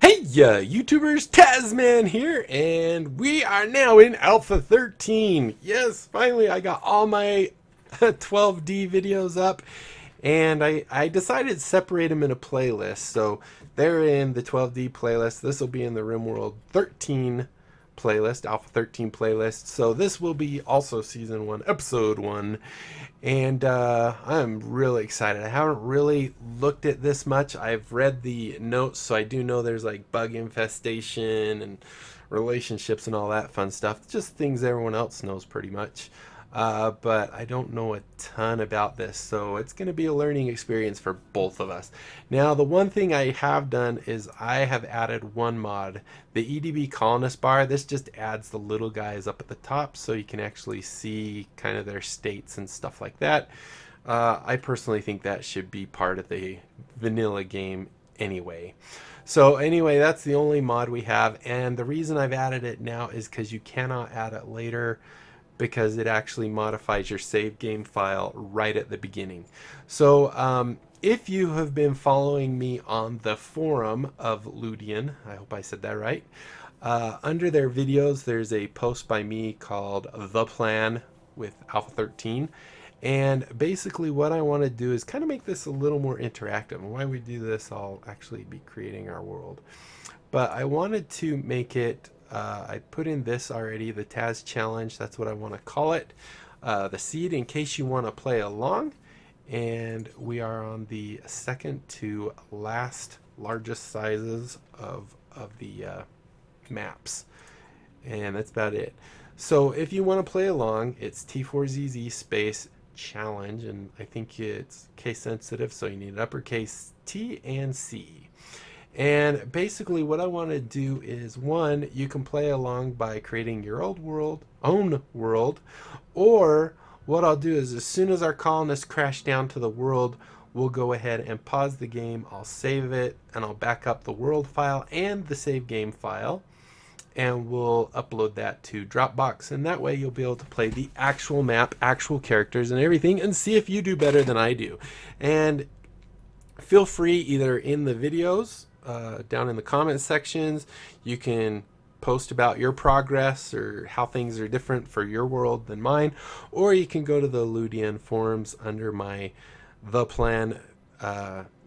Hey, YouTubers, Tasman here, and we are now in Alpha 13. Yes, finally, I got all my 12D videos up, and I decided to separate them in a playlist. So they're in the 12D playlist. This will be in the RimWorld 13 playlist, Alpha 13 playlist. So this will be also Season 1, Episode 1. And I'm really excited. I haven't really looked at this much. I've read the notes, so I do know there's like bug infestation and relationships and all that fun stuff. Just things everyone else knows pretty much. But I don't know a ton about this, so it's going to be a learning experience for both of us. Now, the one thing I have done is I have added one mod, the EDB Colonist bar. This just adds the little guys up at the top so you can actually see kind of their states and stuff like that. I personally think that should be part of the vanilla game anyway. So anyway, that's the only mod we have, and the reason I've added it now is because you cannot add it later because it actually modifies your save game file right at the beginning. So if you have been following me on the forum of Ludian, I hope I said that right, under their videos there's a post by me called The Plan with Alpha 13. And basically what I want to do is kind of make this a little more interactive. And while we do this, I'll actually be creating our world. But I wanted to make it, I put in this already, the Taz Challenge, that's what I want to call it. The seed, in case you want to play along. And we are on the second to last largest sizes of the maps. And that's about it. So if you want to play along, it's T4ZZ space challenge, and I think it's case sensitive, so you need uppercase T and C. And basically what I want to do is, one, you can play along by creating your own world, or what I'll do is as soon as our colonists crash down to the world, we'll go ahead and pause the game, I'll save it, and I'll back up the world file and the save game file, and we'll upload that to Dropbox, and that way you'll be able to play the actual map, actual characters and everything, and see if you do better than I do. And feel free, either in the videos, down in the comment sections, you can post about your progress or how things are different for your world than mine, or you can go to the Ludian forums under my The Plan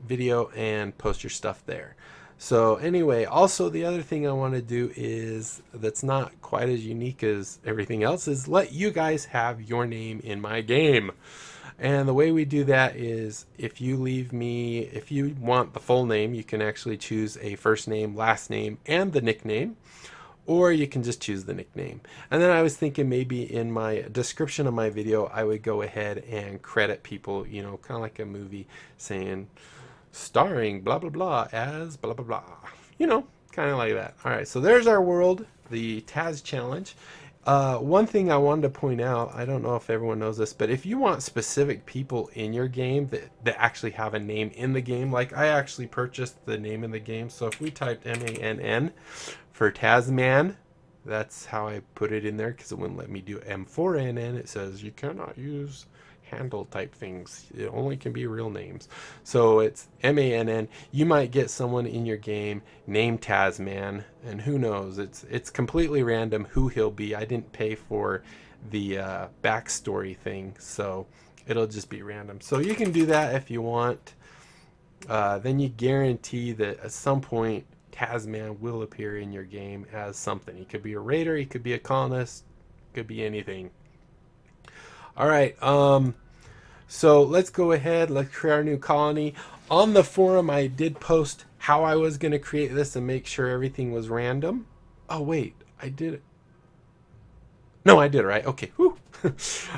video and post your stuff there. So anyway, also the other thing I want to do is, that's not quite as unique as everything else, is let you guys have your name in my game. And the way we do that is, if you want the full name, you can actually choose a first name, last name, and the nickname, or you can just choose the nickname. And then I was thinking maybe in my description of my video, I would go ahead and credit people, kind of like a movie, saying, starring blah, blah, blah as blah, blah, blah. Kind of like that. All right, so there's our world, the Taz Challenge. One thing I wanted to point out, I don't know if everyone knows this, but if you want specific people in your game that actually have a name in the game, like I actually purchased the name in the game, so if we typed MANN for Tasman, that's how I put it in there, because it wouldn't let me do M4NN. It says you cannot use handle type things, it only can be real names. So it's MANN. You might get someone in your game named Tasman, and who knows, it's completely random who he'll be. I didn't pay for the backstory thing, so it'll just be random. So you can do that if you want. Then you guarantee that at some point Tasman will appear in your game as something. He could be a raider, he could be a colonist, could be anything. All right, so let's go ahead, let's create our new colony. On the forum, I did post how I was going to create this and make sure everything was random. Oh, wait, I did it. No, I did it right. Okay, whew.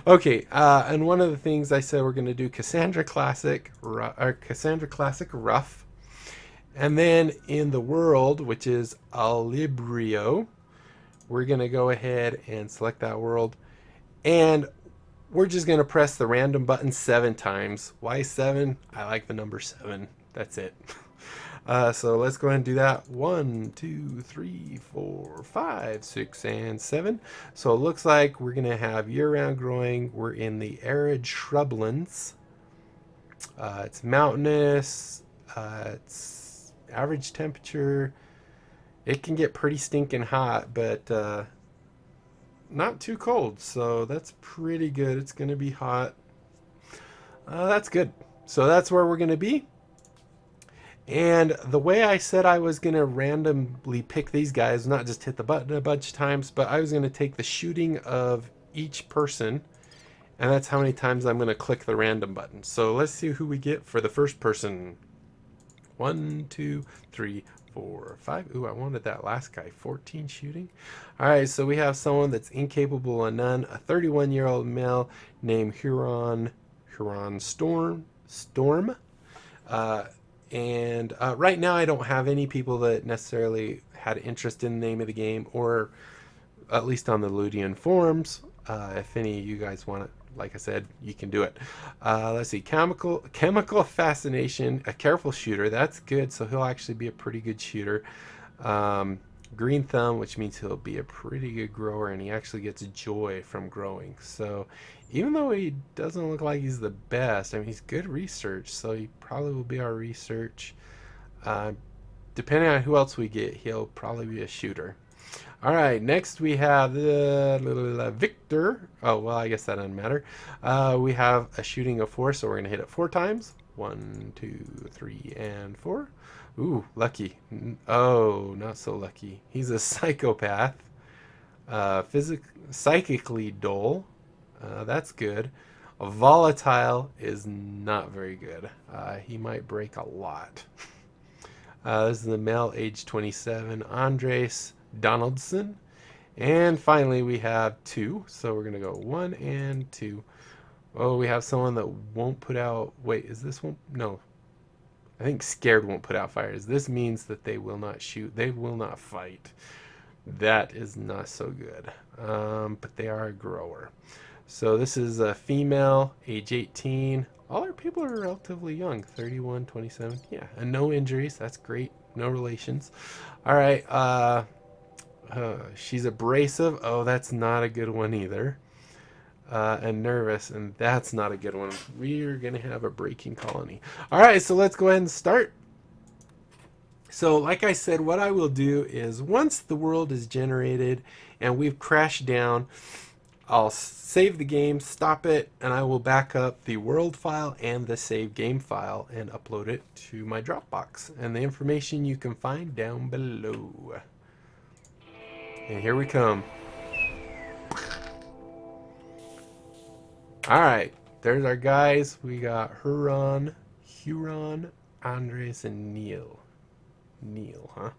Okay, and one of the things I said, we're going to do Cassandra Classic, or Cassandra Classic Rough. And then in the world, which is Alibrio, we're going to go ahead and select that world. And we're just going to press the random button 7 times. Why 7? I like the number 7. That's it. So let's go ahead and do that. 1, 2, 3, 4, 5, 6, and 7. So it looks like we're going to have year-round growing. We're in the arid shrublands. It's mountainous. It's average temperature. It can get pretty stinking hot, but not too cold, so that's pretty good. It's going to be hot. That's good. So that's where we're going to be. And the way I said I was going to randomly pick these guys, not just hit the button a bunch of times, but I was going to take the shooting of each person, and that's how many times I'm going to click the random button. So let's see who we get for the first person. 1, 2, 3, 4, 5. Ooh, I wanted that last guy. 14 shooting. All right, so we have someone that's incapable of none, a 31-year-old male named Huron Storm. And right now I don't have any people that necessarily had interest in the name of the game, or at least on the Ludian forums. If any of you guys want it, like I said, you can do it. Let's see, chemical fascination, a careful shooter. That's good. So he'll actually be a pretty good shooter. Green thumb, which means he'll be a pretty good grower, and he actually gets joy from growing. So even though he doesn't look like he's the best, I mean, he's good research, so he probably will be our research. Depending on who else we get, he'll probably be a shooter. All right, next we have the Victor. Oh, well, I guess that doesn't matter. We have a shooting of 4, so we're going to hit it 4 times. 1, 2, 3, and 4. Ooh, lucky. Oh, not so lucky. He's a psychopath. Psychically dull. That's good. Volatile is not very good. He might break a lot. This is the male, age 27, Andres Donaldson. And finally, we have 2. So we're going to go 1 and 2. Oh, we have someone that won't put out... Wait, is this one? No. I think scared won't put out fires. This means that they will not shoot. They will not fight. That is not so good. But they are a grower. So this is a female, age 18. All our people are relatively young, 31, 27. Yeah, and no injuries. That's great. No relations. All right. She's abrasive. Oh, that's not a good one either. And nervous, and that's not a good one. We're going to have a breaking colony. All right, so let's go ahead and start. So like I said, what I will do is once the world is generated and we've crashed down, I'll save the game, stop it, and I will back up the world file and the save game file and upload it to my Dropbox. And the information you can find down below. And here we come. Alright, there's our guys. We got Huron, Andres, and Neil. Neil, huh?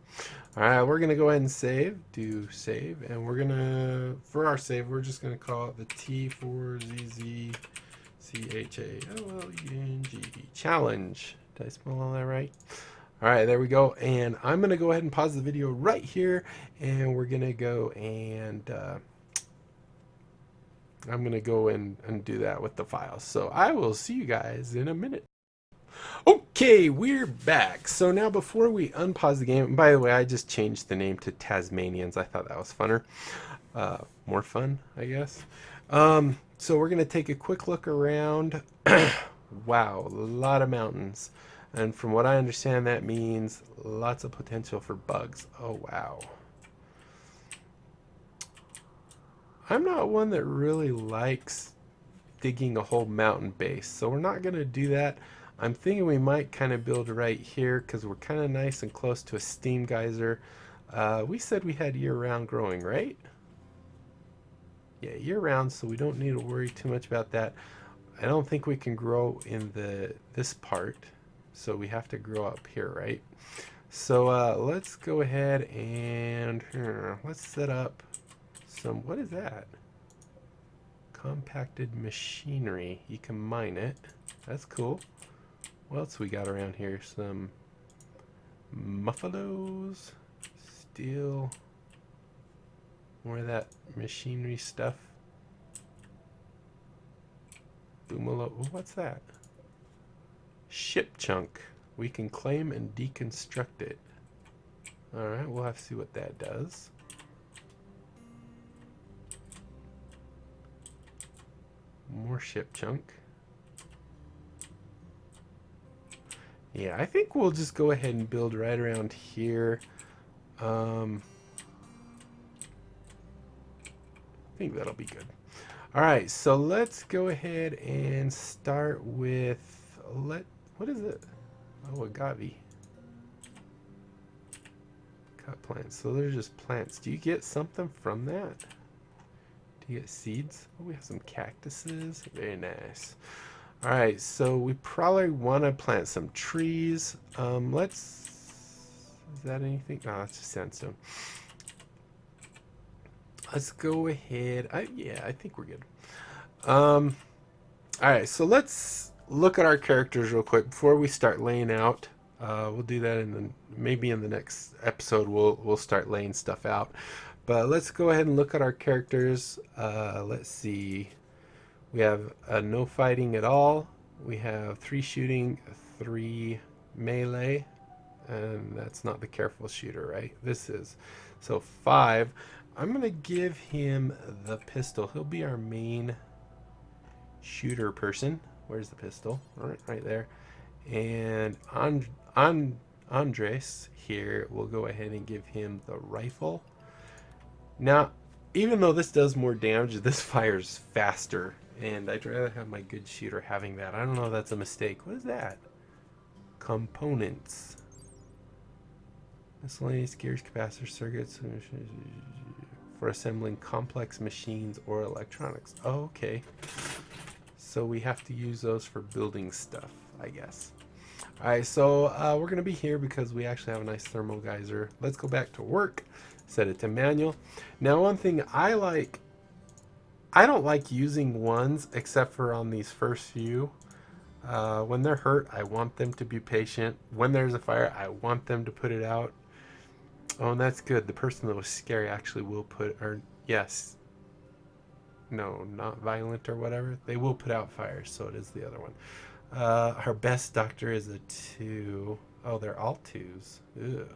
Alright, we're gonna go ahead and save. Do save, and we're gonna, for our save, we're just gonna call it the T4ZZCHALLENGD challenge. Did I spell all that right? Alright, there we go. And I'm gonna go ahead and pause the video right here, and we're gonna go and I'm gonna go and do that with the files. So I will see you guys in a minute. Okay, we're back. So now before we unpause the game, and by the way, I just changed the name to Tasmanians. I thought that was funner. More fun, I guess. So we're going to take a quick look around. Wow, a lot of mountains. And from what I understand, that means lots of potential for bugs. Oh, wow. I'm not one that really likes digging a whole mountain base, so we're not going to do that. I'm thinking we might kind of build right here because we're kind of nice and close to a steam geyser. We said we had year-round growing, right? Yeah, year-round, so we don't need to worry too much about that. I don't think we can grow in this part, so we have to grow up here, right? So let's go ahead and let's set up some, what is that? Compacted machinery. You can mine it. That's cool. What else we got around here? Some muffalos, steel, more of that machinery stuff. Boomalo. Ooh, what's that? Ship chunk. We can claim and deconstruct it. Alright, we'll have to see what that does. More ship chunk. Yeah, I think we'll just go ahead and build right around here. I think that'll be good. All right, so let's go ahead and start with what is it? Oh, agave. Cut plants. So they're just plants. Do you get something from that? Do you get seeds? Oh, we have some cactuses. Very nice. All right, so we probably want to plant some trees. Is that anything? No, that's just sandstone. Let's go ahead. Yeah, I think we're good. All right, so let's look at our characters real quick before we start laying out. We'll do that maybe in the next episode. We'll start laying stuff out. But let's go ahead and look at our characters. Let's see. We have no fighting at all. We have 3 shooting, 3 melee, and that's not the careful shooter, right? This is. So 5. I'm going to give him the pistol. He'll be our main shooter person. Where's the pistol? All right there. And Andres here, we'll go ahead and give him the rifle. Now, even though this does more damage, this fires faster, and I'd rather have my good shooter having that. I don't know if that's a mistake. What is that? Components. Miscellaneous gears, capacitor circuits for assembling complex machines or electronics. Oh, okay. So we have to use those for building stuff, I guess. All right, so we're going to be here because we actually have a nice thermal geyser. Let's go back to work. Set it to manual. Now, one thing I don't like using ones except for on these first few. When they're hurt, I want them to be patient. When there's a fire, I want them to put it out. Oh, and that's good. The person that was scary actually will put, or yes, no, not violent or whatever. They will put out fires, so it is the other one. Our best doctor is a 2. Oh, they're all 2s. Ugh.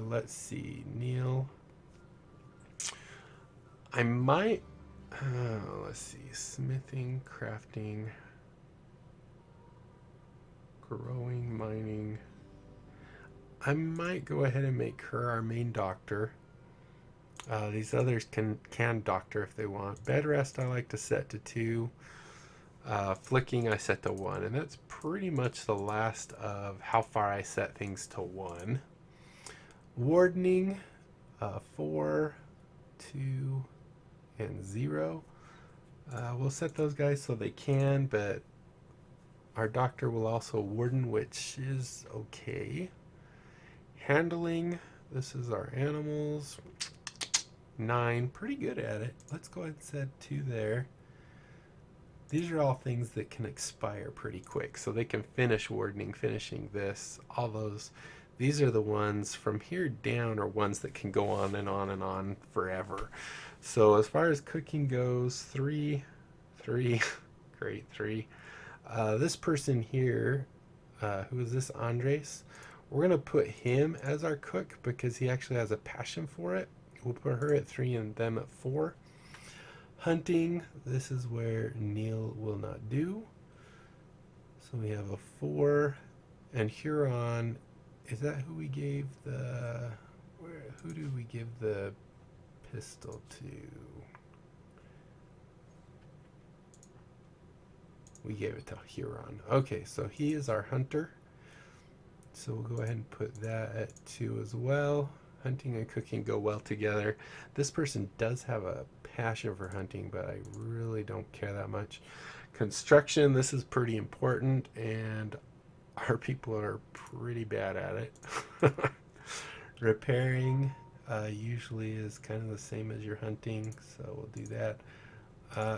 Let's see. Neil. I might. Let's see. Smithing, crafting, growing, mining. I might go ahead and make her our main doctor. These others can doctor if they want. Bed rest I like to set to 2. Flicking I set to 1. And that's pretty much the last of how far I set things to 1. Wardening 4, 2, and 0. We'll set those guys so they can, but our doctor will also warden, which is okay. Handling, this is our animals. 9, pretty good at it. Let's go ahead and set 2 there. These are all things that can expire pretty quick, so they can finish wardening, finishing this, all those. These are the ones from here down are ones that can go on and on and on forever. So as far as cooking goes, 3, great, 3. This person here, who is this, Andres? We're going to put him as our cook because he actually has a passion for it. We'll put her at 3 and them at 4. Hunting, this is where Neil will not do. So we have a 4. And Huron, is that who we gave the... who do we give the pistol to? We gave it to Huron. Okay, so he is our hunter. So we'll go ahead and put that at 2 as well. Hunting and cooking go well together. This person does have a passion for hunting, but I really don't care that much. Construction, this is pretty important, and our people are pretty bad at it. Repairing usually is kind of the same as your hunting, so we'll do that.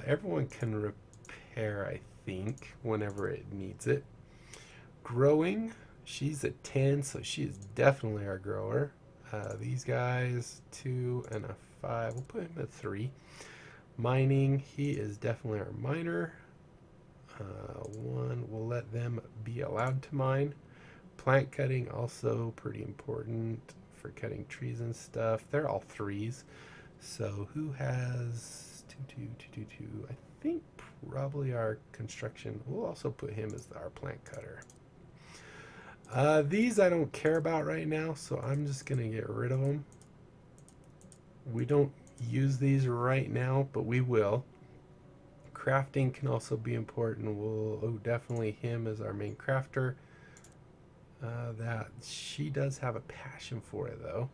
Everyone can repair, I think, whenever it needs it. Growing, she's a 10, so she is definitely our grower. These guys, 2 and a 5. We'll put him at 3. Mining, he is definitely our miner. 1, we'll let them be allowed to mine. Plant cutting, also pretty important for cutting trees and stuff. They're all 3s. So who has 2, 2, 2, 2, 2? I think probably our construction. We'll also put him as our plant cutter. These I don't care about right now, so I'm just going to get rid of them. We don't use these right now, but we will. Crafting can also be important. We'll definitely him as our main crafter. That she does have a passion for it though.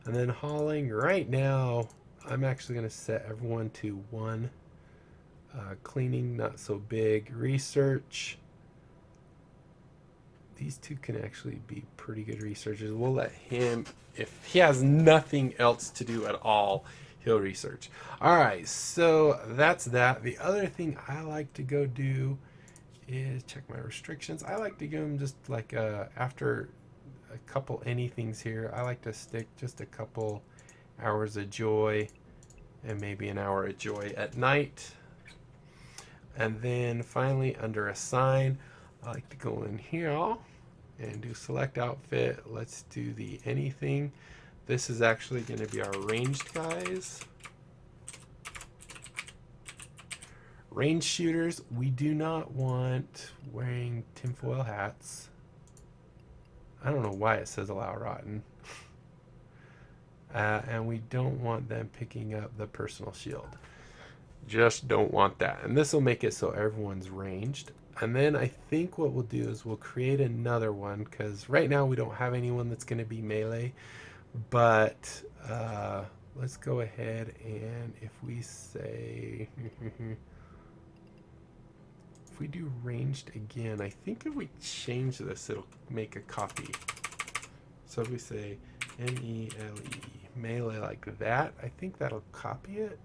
And then hauling right now, I'm actually going to set everyone to 1. Cleaning, not so big. Research. These 2 can actually be pretty good researchers. We'll let him, if he has nothing else to do at all, he'll research. All right, so that's that. The other thing I like to go do is check my restrictions. I like to give them just like after a couple anythings here, I like to stick just a couple hours of joy and maybe an hour of joy at night. And then finally under assign, I like to go in here and do select outfit. Let's do the anything. This is actually going to be our ranged guys. Range shooters, we do not want wearing tinfoil hats. I don't know why it says allow rotten. And we don't want them picking up the personal shield. Just don't want that. And this will make it so everyone's ranged. And then I think what we'll do is we'll create another one, because right now we don't have anyone that's going to be melee. But let's go ahead and if we say... if we do ranged again, I think if we change this, it'll make a copy. So if we say M-E-L-E, melee like that, I think that'll copy it.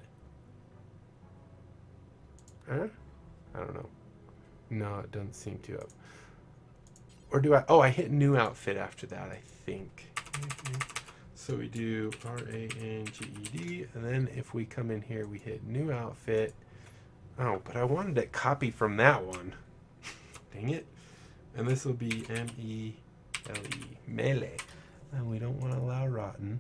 Huh? I don't know. No, it doesn't seem to have. Or do I? Oh, I hit new outfit after that, I think. So we do R-A-N-G-E-D, and then if we come in here, we hit new outfit. Oh, but I wanted it copied from that one. Dang it. And this will be M-E-L-E, melee. And we don't want to allow rotten.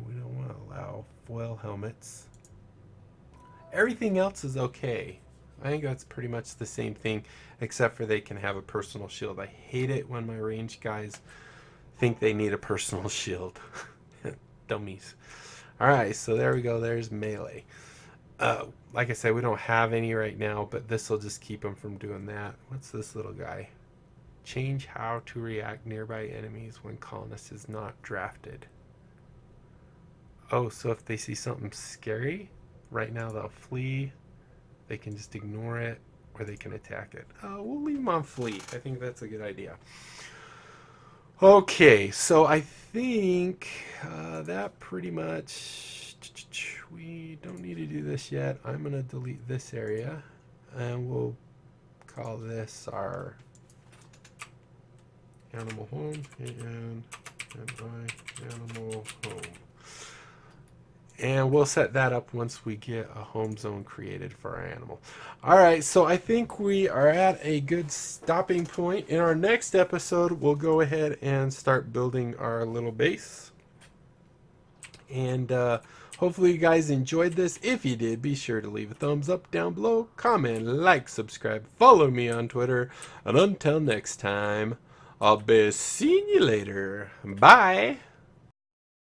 We don't want to allow foil helmets. Everything else is okay. I think that's pretty much the same thing, except for they can have a personal shield. I hate it when my range guys think they need a personal shield. Dummies. Alright, so there we go. There's melee. Like I said, we don't have any right now, but this will just keep them from doing that. What's this little guy? Change how to react nearby enemies when Colonist is not drafted. Oh, so if they see something scary, right now they'll flee. They can just ignore it, or they can attack it. We'll leave them on flee. I think that's a good idea. Okay, so I think that pretty much... We don't need to do this yet. I'm going to delete this area, and we'll call this our animal home, A-N-M-I, animal home. And we'll set that up once we get a home zone created for our animal. Alright, so I think we are at a good stopping point. In our next episode, we'll go ahead and start building our little base. And hopefully you guys enjoyed this. If you did, be sure to leave a thumbs up down below, comment, like, subscribe, follow me on Twitter. And until next time, I'll be seeing you later. Bye!